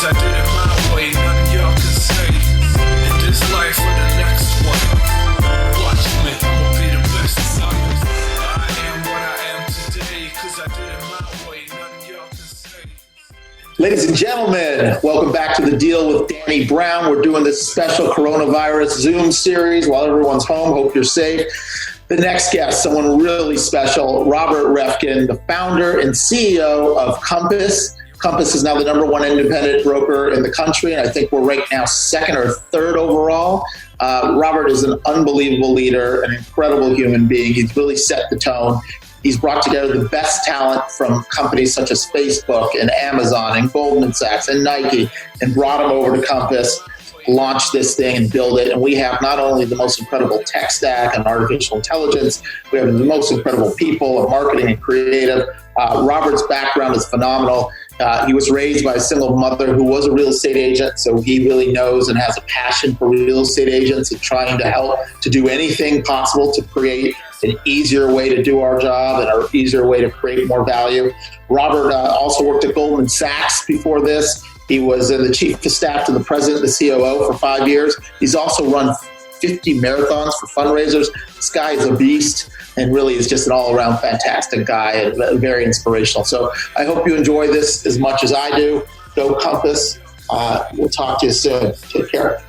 'cause I did it my way, nothing y'all can say. In this life or the next one, watch me, I'ma be the best of others. I am what I am today, 'cause I did it my way, nothing y'all can say. Ladies and gentlemen, welcome back to The Deal with Danny Brown. We're doing this special coronavirus Zoom series while everyone's home. Hope you're safe. The next guest, someone really special, Robert Reffkin, the founder and CEO of Compass. Compass is now the number one independent broker in the country, and I think we're ranked now second or third overall. Robert is an unbelievable leader, an incredible human being. He's really set the tone. He's brought together the best talent from companies such as Facebook and Amazon and Goldman Sachs and Nike and brought them over to Compass, launch this thing and build it. And we have not only the most incredible tech stack and artificial intelligence, we have the most incredible people and marketing and creative. Robert's background is phenomenal. He was raised by a single mother who was a real estate agent, so he really knows and has a passion for real estate agents and trying to help to do anything possible to create an easier way to do our job and an easier way to create more value. Robert also worked at Goldman Sachs before this. He was the chief of staff to the president, the COO for 5 years. He's also run 50 marathons for fundraisers. This guy is a beast and really is just an all-around fantastic guy and very inspirational. So I hope you enjoy this as much as I do. Go Compass. We'll talk to you soon. Take care.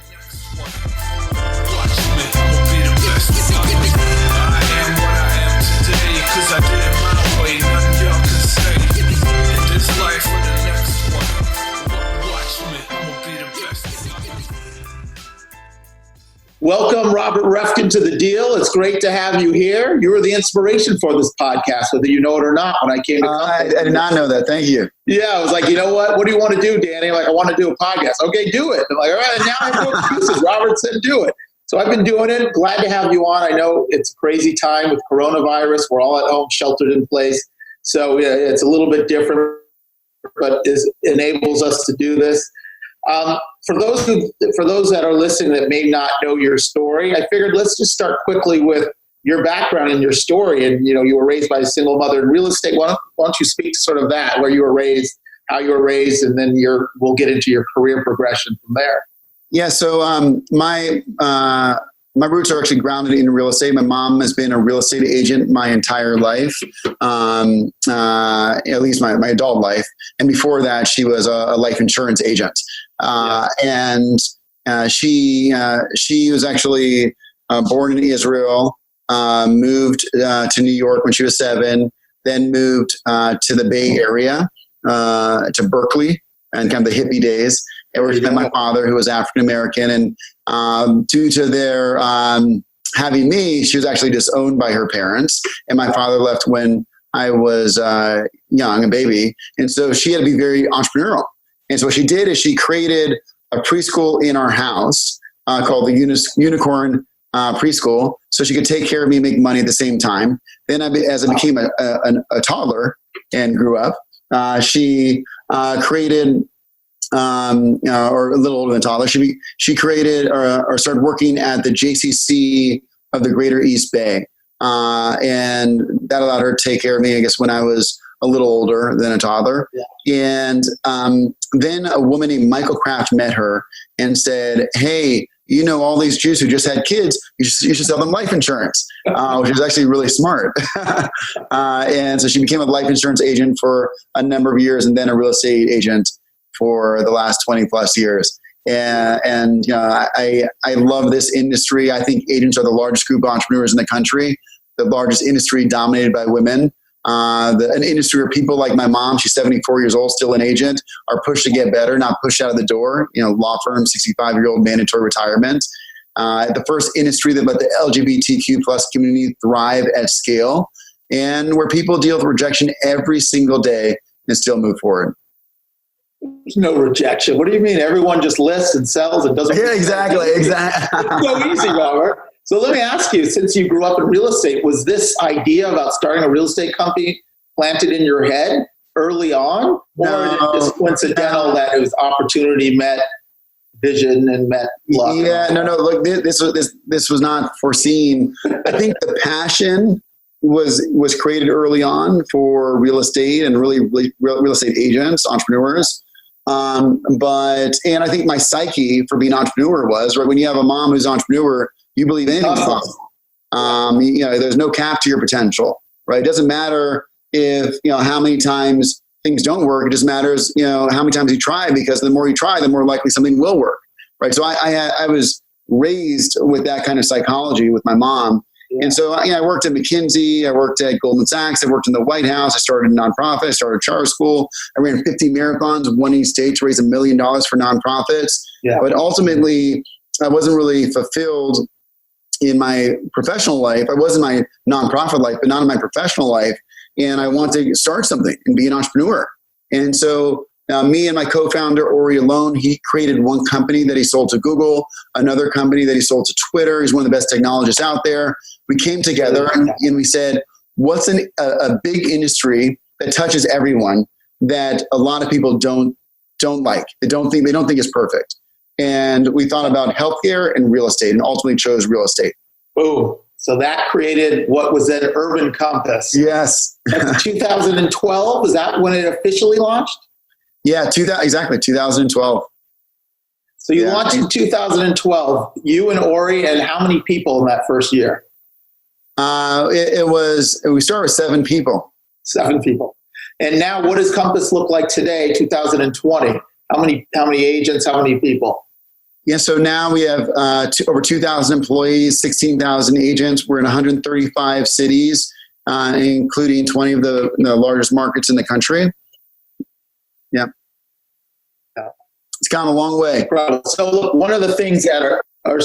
Welcome, Robert Reffkin, to The Deal. It's great to have you here. You were the inspiration for this podcast, whether you know it or not, when I came to I did not know that. Thank you. Yeah, I was like, you know what? What do you want to do, Danny? Like, I want to do a podcast. Okay, do it. I'm like, all right, now I have no excuses. Robert said do it. So I've been doing it. Glad to have you on. I know it's a crazy time with coronavirus. We're all at home, sheltered in place. So yeah, it's a little bit different, but it enables us to do this. For those that are listening that may not know your story, I figured let's just start quickly with your background and your story. And you were raised by a single mother in real estate. Why don't you speak to sort of that, where you were raised, how you were raised, and then we'll get into your career progression from there. Yeah. So my roots are actually grounded in real estate. My mom has been a real estate agent my entire life, at least my adult life. And before that, she was a life insurance agent. And she was actually born in Israel, moved to New York when she was 7, then moved to the Bay Area, to Berkeley, and kind of the hippie days, where she met my father, who was African American. And due to their having me, she was actually disowned by her parents. And my father left when I was young, a baby. And so she had to be very entrepreneurial. And so what she did is she created a preschool in our house called the Unicorn Preschool, so she could take care of me and make money at the same time. Then as I became a toddler and grew up, she created, or a little older than toddler, she created or started working at the JCC of the Greater East Bay. And that allowed her to take care of me, I guess, when I was a little older than a toddler. Yeah. And then a woman named Michael Kraft met her and said, hey, all these Jews who just had kids, you should sell them life insurance, which is actually really smart. And so she became a life insurance agent for a number of years and then a real estate agent for the last 20 plus years. And I love this industry. I think agents are the largest group of entrepreneurs in the country, the largest industry dominated by women. An industry where people like my mom, she's 74 years old, still an agent, are pushed to get better, not pushed out of the door. Law firm, 65-year-old mandatory retirement. The first industry that let the LGBTQ plus community thrive at scale, and where people deal with rejection every single day and still move forward. There's no rejection. What do you mean? Everyone just lists and sells and doesn't. Yeah, exactly. It's so easy, Robert. So let me ask you, since you grew up in real estate, was this idea about starting a real estate company planted in your head early on? Or is it just coincidental that it was opportunity met vision and met luck? Yeah, no. Look, this was not foreseen. I think the passion was created early on for real estate and really real estate agents, entrepreneurs. And I think my psyche for being an entrepreneur was, right, when you have a mom who's an entrepreneur, you believe anything's possible. There's no cap to your potential, right? It doesn't matter if, how many times things don't work. It just matters, how many times you try, because the more you try, the more likely something will work, right? So I was raised with that kind of psychology with my mom. And so, I worked at McKinsey, I worked at Goldman Sachs, I worked in the White House, I started a nonprofit, I started a charter school, I ran 50 marathons, won each state to raise $1 million for nonprofits. Yeah. But ultimately, I wasn't really fulfilled in my professional life. I was in my nonprofit life, but not in my professional life. And I wanted to start something and be an entrepreneur. And so me and my co-founder, Ori alone, he created one company that he sold to Google, another company that he sold to Twitter. He's one of the best technologists out there. We came together and we said, what's a big industry that touches everyone that a lot of people don't like? They don't think it's perfect. And we thought about healthcare and real estate, and ultimately chose real estate. Boom. So that created what was then Urban Compass. Yes. That's 2012. Is that when it officially launched? Yeah, exactly, 2012. So you launched in 2012, you and Ori, and how many people in that first year? We started with 7 people. 7 people. And now what does Compass look like today, 2020? How many agents, how many people? Yeah, so now we have over 2,000 employees, 16,000 agents. We're in 135 cities, including 20 of the largest markets in the country. Yeah. It's gone a long way. Incredible. So look, one of the things that are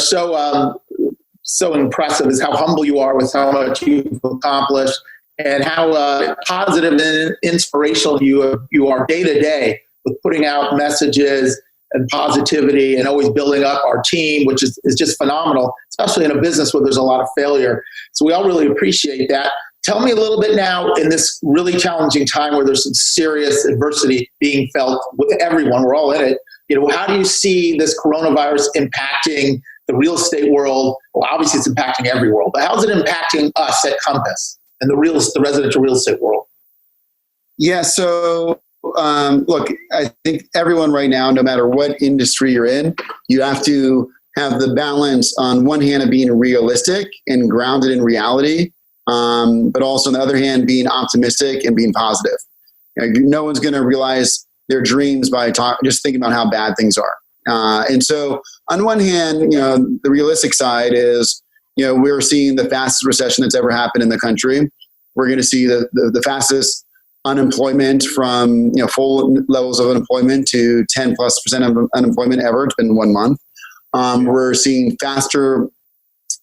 so impressive is how humble you are with how much you've accomplished and how positive and inspirational you are day to day with putting out messages and positivity and always building up our team, which is just phenomenal, especially in a business where there's a lot of failure. So we all really appreciate that. Tell me a little bit now, in this really challenging time where there's some serious adversity being felt with everyone, we're all in it. How do you see this coronavirus impacting the real estate world? Well, obviously it's impacting every world, but how's it impacting us at Compass and the residential real estate world? Yeah, so look, I think everyone right now, no matter what industry you're in, you have to have the balance on one hand of being realistic and grounded in reality, but also on the other hand, being optimistic and being positive. No one's going to realize their dreams by just thinking about how bad things are. And so on one hand, the realistic side is, we're seeing the fastest recession that's ever happened in the country. We're going to see the fastest unemployment from full levels of unemployment to 10+% of unemployment ever. It's been 1 month. We're seeing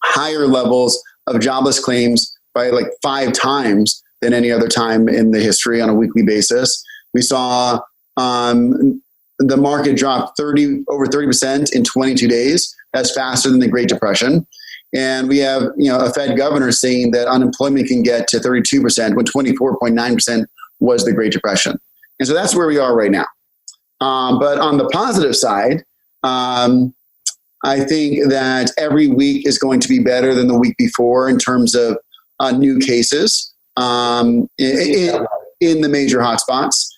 higher levels of jobless claims by like 5 times than any other time in the history on a weekly basis. We saw the market drop over 30% in 22 days. That's faster than the Great Depression. And we have a Fed governor saying that unemployment can get to 32% when 24.9% was the Great Depression. And so that's where we are right now. But on the positive side, I think that every week is going to be better than the week before in terms of new cases in the major hotspots.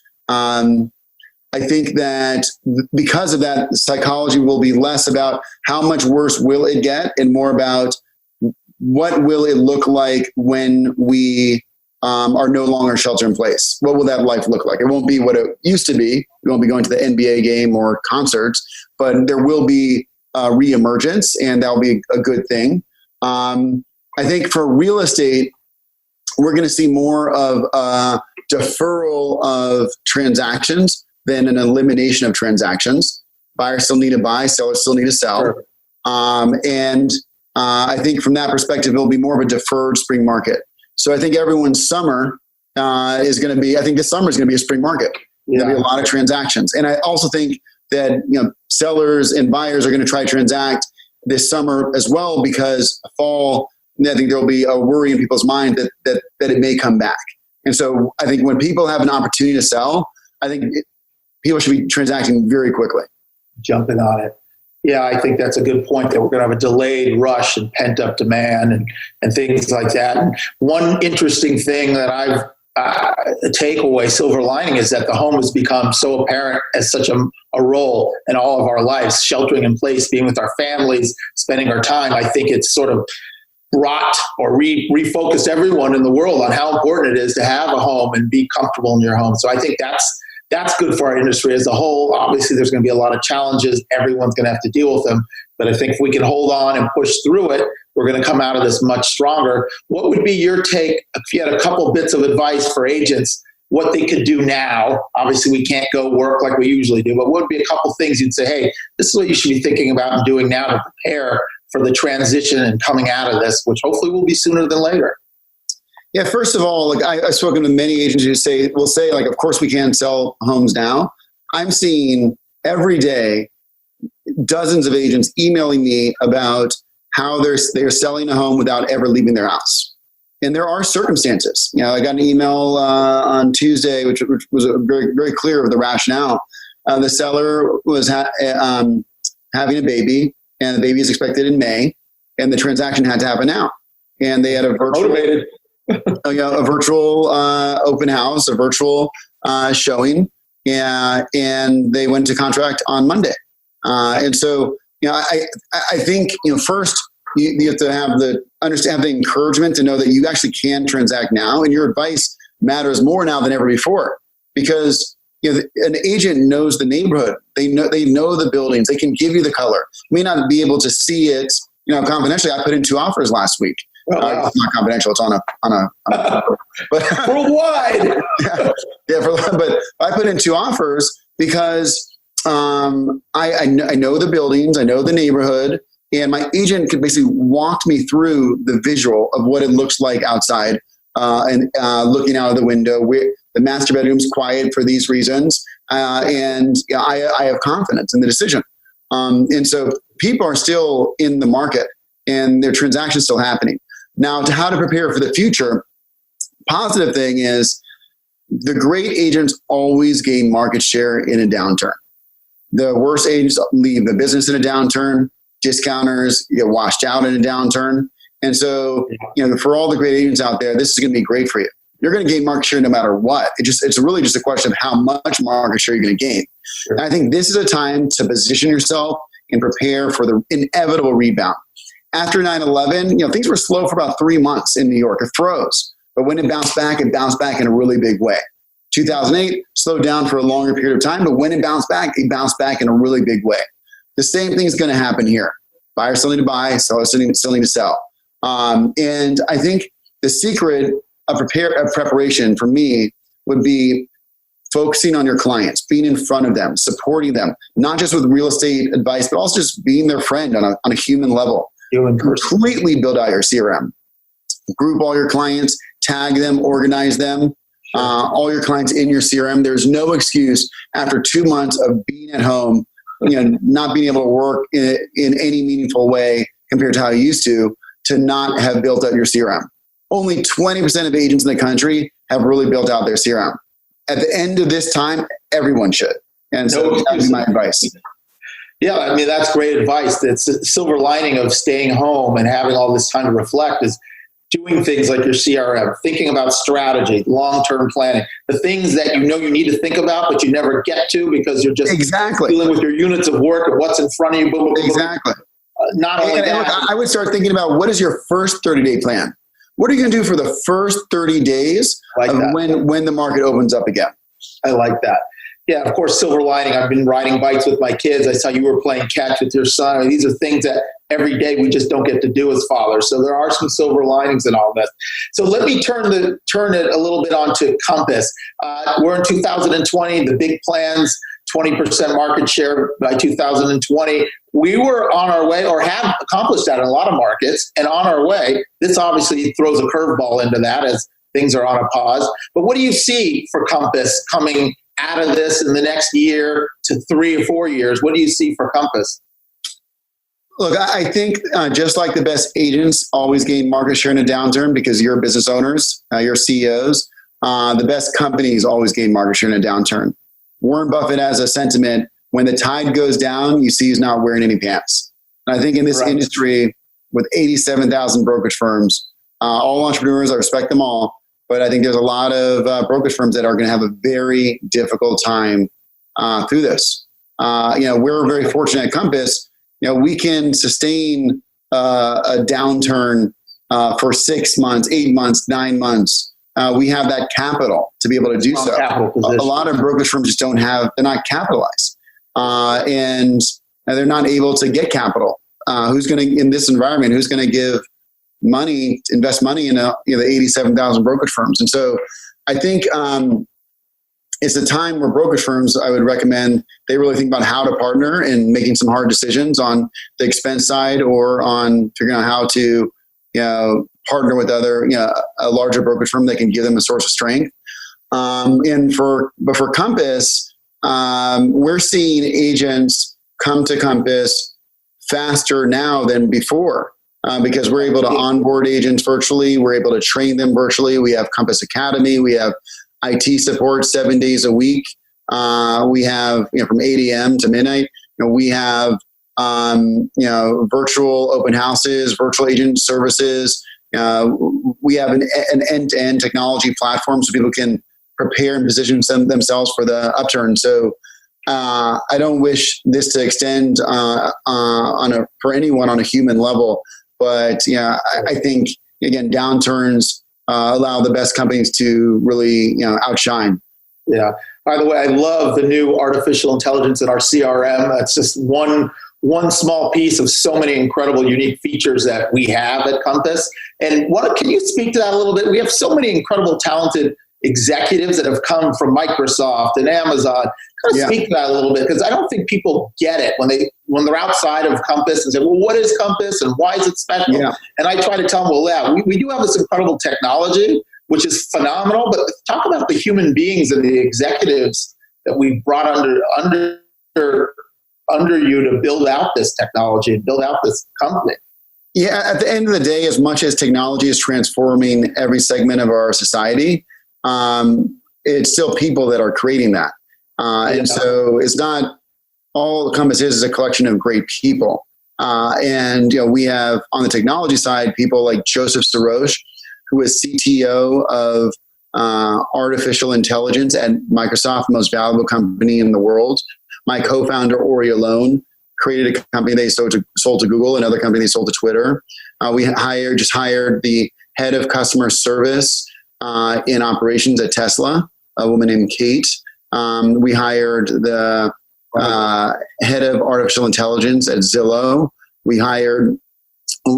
I think that because of that, psychology will be less about how much worse will it get and more about what will it look like when we are no longer shelter in place. What will that life look like? It won't be what it used to be. We won't be going to the NBA game or concerts, but there will be reemergence, and that'll be a good thing. I think for real estate, we're going to see more of a deferral of transactions than an elimination of transactions. Buyers still need to buy, sellers still need to sell. Sure. And I think from that perspective, it'll be more of a deferred spring market. So I think everyone's summer is going to be, I think this summer is going to be a spring market. There'll be a lot of transactions. And I also think that sellers and buyers are going to try to transact this summer as well, because fall, I think there'll be a worry in people's mind that it may come back. And so I think when people have an opportunity to sell, I think people should be transacting very quickly. Jumping on it. Yeah, I think that's a good point, that we're going to have a delayed rush and pent up demand and things like that. And one interesting thing that I've takeaway, silver lining, is that the home has become so apparent as such a role in all of our lives, sheltering in place, being with our families, spending our time. I think it's sort of brought or refocused everyone in the world on how important it is to have a home and be comfortable in your home. So I think that's good for our industry as a whole. Obviously, there's going to be a lot of challenges. Everyone's going to have to deal with them. But I think if we can hold on and push through it, we're going to come out of this much stronger. What would be your take if you had a couple bits of advice for agents, what they could do now? Obviously, we can't go work like we usually do, but what would be a couple things you'd say, hey, this is what you should be thinking about and doing now to prepare for the transition and coming out of this, which hopefully will be sooner than later? Yeah, first of all, like I've spoken to many agents who will say, like, of course we can't sell homes now. I'm seeing every day dozens of agents emailing me about how they're selling a home without ever leaving their house. And there are circumstances. You know, I got an email on Tuesday, which was very, very clear of the rationale. The seller was having a baby, and the baby is expected in May, and the transaction had to happen now. And they had a virtual, a virtual open house, a virtual showing, and they went to contract on Monday. And so, I think, first you have to have the encouragement to know that you actually can transact now, and your advice matters more now than ever before, because an agent knows the neighborhood. They know the buildings. They can give you the color. You may not be able to see it, confidentially. I put in 2 offers last week. Oh, wow. It's not confidential. It's on a but worldwide. But I put in 2 offers because I know the buildings, I know the neighborhood, and my agent could basically walk me through the visual of what it looks like outside, and looking out of the window. The master bedroom's quiet for these reasons, and I have confidence in the decision. And so people are still in the market, and their transactions still happening. Now, to how to prepare for the future, positive thing is the great agents always gain market share in a downturn. The worst agents leave the business in a downturn. Discounters get washed out in a downturn. And so, for all the great agents out there, this is going to be great for you. You're going to gain market share no matter what. It's really just a question of how much market share you're going to gain. Sure. And I think this is a time to position yourself and prepare for the inevitable rebound. After 9/11, things were slow for about 3 months in New York. It froze. But when it bounced back in a really big way. 2008 slowed down for a longer period of time, but when it bounced back in a really big way. The same thing is going to happen here. Buyers selling to buy, sellers selling to sell. And I think the secret of preparation for me would be focusing on your clients, being in front of them, supporting them, not just with real estate advice, but also just being their friend on a human level. Completely build out your CRM. Group all your clients, tag them, organize them. All your clients in your CRM. There's no excuse after 2 months of being at home, not being able to work in any meaningful way compared to how you used to not have built out your CRM. Only 20% of agents in the country have really built out their CRM. At the end of this time, everyone should. And so that would be my advice. Yeah, I mean, that's great advice. It's the silver lining of staying home and having all this time to reflect is doing things like your CRM, thinking about strategy, long-term planning, the things that you need to think about, but you never get to because you're just dealing with your units of work and what's in front of you. Boom, boom, boom. Exactly. Not only that. Look, I would start thinking about what is your first 30-day plan? What are you going to do for the first 30 days when the market opens up again? I like that. Yeah, of course, silver lining. I've been riding bikes with my kids. I saw you were playing catch with your son. I mean, these are things that every day we just don't get to do as fathers. So there are some silver linings in all this. So let me turn it a little bit onto Compass. We're in 2020, the big plans, 20% market share by 2020. We were on our way, or have accomplished that in a lot of markets, and on our way. This obviously throws a curveball into that as things are on a pause. But what do you see for Compass coming out of this in the next year to 3 or 4 years? What do you see for Compass? Look, I think just like the best agents always gain market share in a downturn because you're business owners, you're CEOs, the best companies always gain market share in a downturn. Warren Buffett has a sentiment, when the tide goes down, you see he's not wearing any pants. And I think in this industry with 87,000 brokerage firms, all entrepreneurs, I respect them all, but I think there's a lot of brokerage firms that are going to have a very difficult time through this. We're very fortunate at Compass. We can sustain a downturn for 6 months, 8 months, 9 months. We have that capital to be able to do so. A lot of brokerage firms just they're not capitalized. And they're not able to get capital. In this environment, who's going to invest money in the 87,000 brokerage firms? And so I think it's a time where brokerage firms, I would recommend, they really think about how to partner and making some hard decisions on the expense side or on figuring out how to partner with a larger brokerage firm that can give them a source of strength. But for Compass, we're seeing agents come to Compass faster now than before because we're able to onboard agents virtually. We're able to train them virtually. We have Compass Academy. We have IT support 7 days a week. We have from 8 a.m. to midnight. We have virtual open houses, virtual agent services. We have an end-to-end technology platform so people can prepare and position themselves for the upturn. So I don't wish this to extend for anyone on a human level, but I think again downturns allow the best companies to really outshine. Yeah. By the way, I love the new artificial intelligence in our CRM. It's just one small piece of so many incredible, unique features that we have at Compass. And can you speak to that a little bit? We have so many incredible, talented executives that have come from Microsoft and Amazon. Speak to that a little bit, because I don't think people get it when they're outside of Compass and say, well, what is Compass and why is it special? Yeah. And I try to tell them, well, yeah, we do have this incredible technology, which is phenomenal, but talk about the human beings and the executives that we brought under you to build out this technology and build out this company. Yeah, at the end of the day, as much as technology is transforming every segment of our society, it's still people that are creating that. And so it's not all Compass is a collection of great people. And we have on the technology side, people like Joseph Soros, who is CTO of artificial intelligence at Microsoft, the most valuable company in the world. My co-founder, Ori Alone, created a company they sold to Google, another company they sold to Twitter. We just hired the head of customer service in operations at Tesla, a woman named Kate. We hired the head of artificial intelligence at Zillow. We hired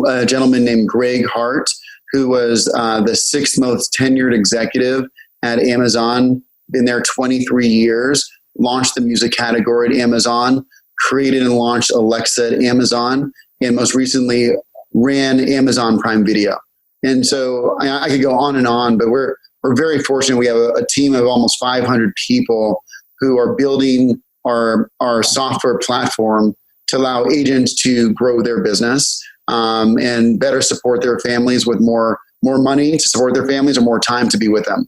a gentleman named Greg Hart, who was the sixth most tenured executive at Amazon, been there 23 years, launched the music category at Amazon, created and launched Alexa at Amazon, and most recently ran Amazon Prime Video. And so I could go on, but we're very fortunate. We have a team of almost 500 people who are building our software platform to allow agents to grow their business and better support their families with more money to support their families or more time to be with them.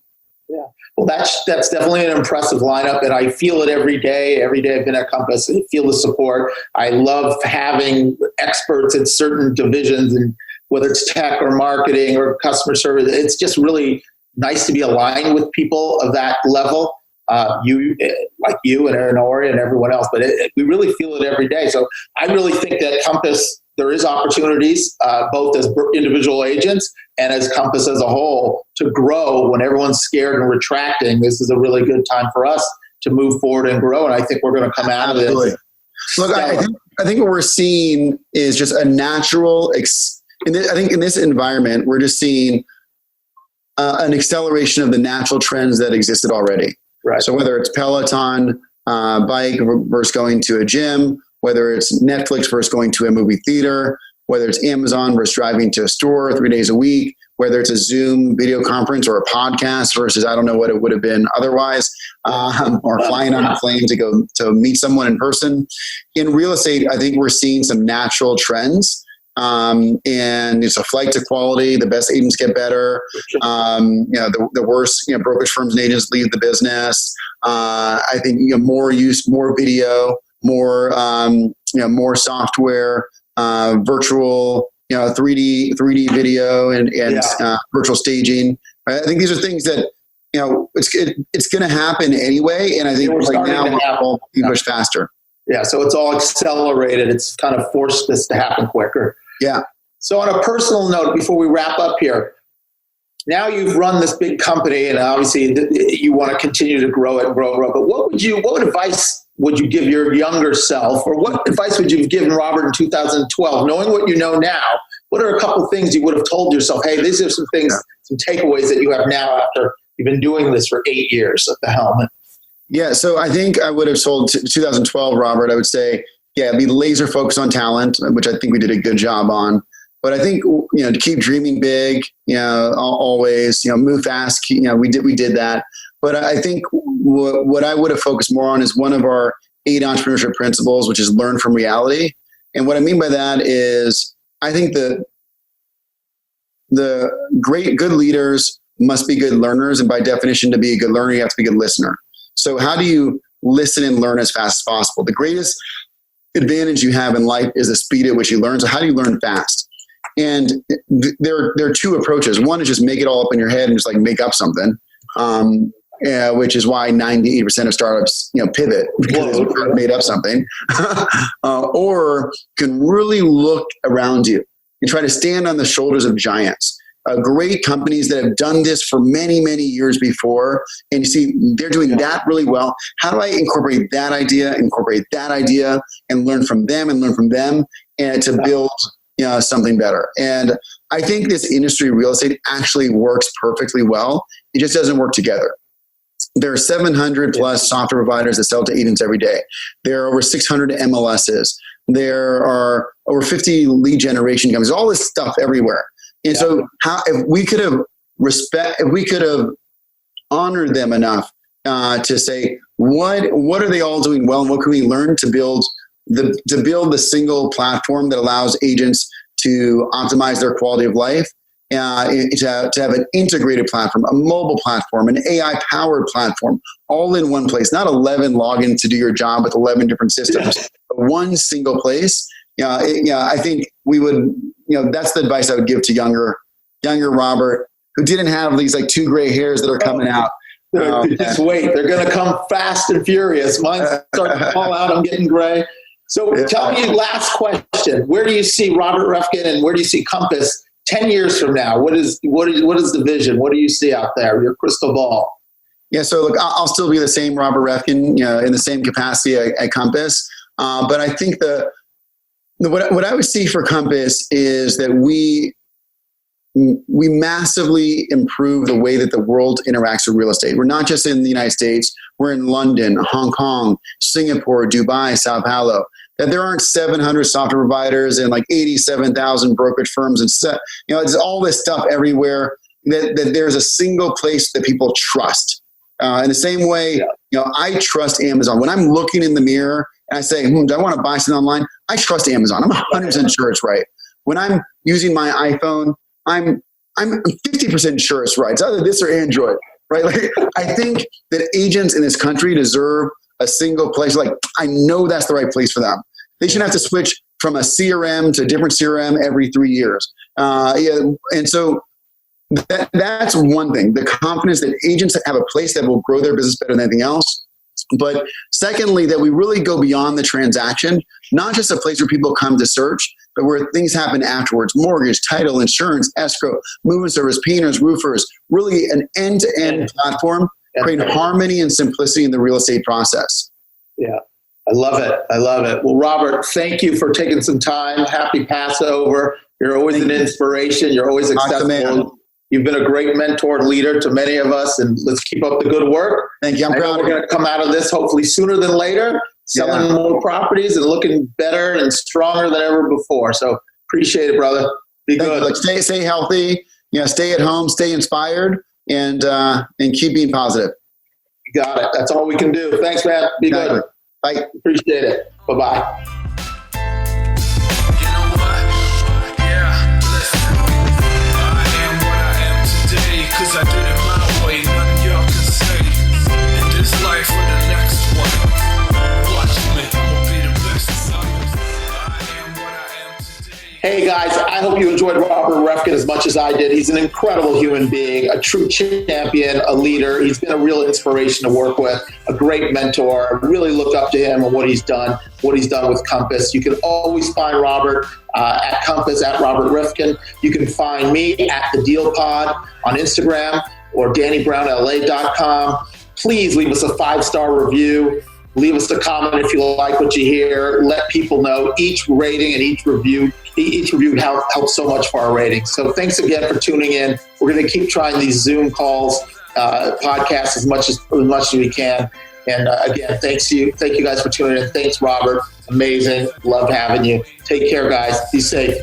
Yeah. Well, that's definitely an impressive lineup, and I feel it every day. Every day I've been at Compass, I feel the support. I love having experts in certain divisions, and whether it's tech or marketing or customer service, it's just really nice to be aligned with people of that level. You and Aaron Ori and everyone else, but we really feel it every day. So I really think that Compass, there is opportunities, both as individual agents and as Compass as a whole, to grow when everyone's scared and retracting. This is a really good time for us to move forward and grow. And I think we're going to come out of this. Look, I think what we're seeing is just a natural, I think in this environment, we're just seeing an acceleration of the natural trends that existed already. Right. So whether it's Peloton bike versus going to a gym, whether it's Netflix versus going to a movie theater, whether it's Amazon versus driving to a store 3 days a week, whether it's a Zoom video conference or a podcast versus I don't know what it would have been otherwise, or flying on a plane to go to meet someone in person. In real estate, I think we're seeing some natural trends. And it's a flight to quality. The best agents get better. The worst brokerage firms and agents leave the business. I think more video, more software, virtual 3D video and virtual staging. Right? I think these are things that, it's going to happen anyway. And I think right now we'll be pushed faster. Yeah. So it's all accelerated. It's kind of forced this to happen quicker. Yeah. So on a personal note, before we wrap up here, now you've run this big company and obviously you want to continue to grow it and grow. But what advice would you give your younger self, or what advice would you have given Robert in 2012, knowing what you know now? What are a couple of things you would have told yourself? Hey, these are some things, some takeaways that you have now after you've been doing this for 8 years at the helm. Yeah. So I think I would have told 2012, Robert, I would say, be laser focused on talent, which I think we did a good job on. But I think, to keep dreaming big, always, move fast, we did that. But I think what I would have focused more on is one of our 8 entrepreneurship principles, which is learn from reality. And what I mean by that is I think the good leaders must be good learners. And by definition, to be a good learner, you have to be a good listener. So how do you listen and learn as fast as possible? The greatest advantage you have in life is the speed at which you learn. So how do you learn fast? And there are 2 approaches. One is just make it all up in your head and just like make up something, which is why 98% of startups, pivot because they made up something, or can really look around you and try to stand on the shoulders of giants. Great companies that have done this for many, many years before, and you see they're doing that really well. How do I incorporate that idea, and learn from them and to build something better? And I think this industry, real estate, actually works perfectly well. It just doesn't work together. There are 700 plus software providers that sell to agents every day. There are over 600 MLSs. There are over 50 lead generation companies, all this stuff everywhere. And so if we could have honored them enough to say, what are they all doing well, and what can we learn to build the single platform that allows agents to optimize their quality of life, to have an integrated platform, a mobile platform, an AI-powered platform, all in one place, not 11 logins to do your job with 11 different systems, but one single place. I think we would, that's the advice I would give to younger Robert, who didn't have these like 2 gray hairs that are coming out. Just wait. They're going to come fast and furious. Mine's starting to fall out. I'm getting gray. So tell me, last question. Where do you see Robert Reffkin and where do you see Compass 10 years from now? What is the vision? What do you see out there? Your crystal ball. Yeah. So look, I'll still be the same Robert Reffkin, in the same capacity at Compass. But I think what I would see for Compass is that we massively improve the way that the world interacts with real estate. We're not just in the United States. We're in London, Hong Kong, Singapore, Dubai, Sao Paulo. That there aren't 700 software providers and like 87,000 brokerage firms. And it's all this stuff everywhere. That there's a single place that people trust. In the same way, I trust Amazon. When I'm looking in the mirror and I say, do I want to buy something online? I trust Amazon. I'm 100% sure it's right. When I'm using my iPhone, I'm 50% sure it's right. It's either this or Android, right? Like, I think that agents in this country deserve a single place. Like, I know that's the right place for them. They shouldn't have to switch from a CRM to a different CRM every 3 years. And so that's one thing, the confidence that agents have a place that will grow their business better than anything else. But secondly, that we really go beyond the transaction, not just a place where people come to search, but where things happen afterwards: mortgage, title, insurance, escrow, moving service, painters, roofers, really an end-to-end platform, creating harmony and simplicity in the real estate process. Yeah, I love it. Well, Robert, thank you for taking some time. Happy Passover. You're always an inspiration. You're always accessible. You've been a great mentor and leader to many of us, and let's keep up the good work. Thank you. I'm proud. We're going to come out of this hopefully sooner than later, selling more properties and looking better and stronger than ever before. So appreciate it, brother. Be good. Like, stay healthy. Stay at home. Stay inspired, and keep being positive. You got it. That's all we can do. Thanks, man. Be good. Bye. Appreciate it. Bye-bye. Cause I did it my way, nothing y'all can say. In this life or the next one, watch me, I'ma be the best. I am what I am today. Hey guys, I hope you enjoyed Robert Reffkin as much as I did. He's an incredible human being, a true champion, a leader. He's been a real inspiration to work with, a great mentor. I really look up to him and what he's done with Compass. You can always find Robert at Compass, at Robert Reffkin. You can find me at The Deal Pod on Instagram or DannyBrownLA.com. Please leave us a 5-star review. Leave us a comment if you like what you hear. Let people know. Each rating and each review helps so much for our ratings. So thanks again for tuning in. We're going to keep trying these Zoom calls, podcasts as much as we can. And again, thank you guys for tuning in. Thanks, Robert. Amazing. Love having you. Take care, guys. Be safe.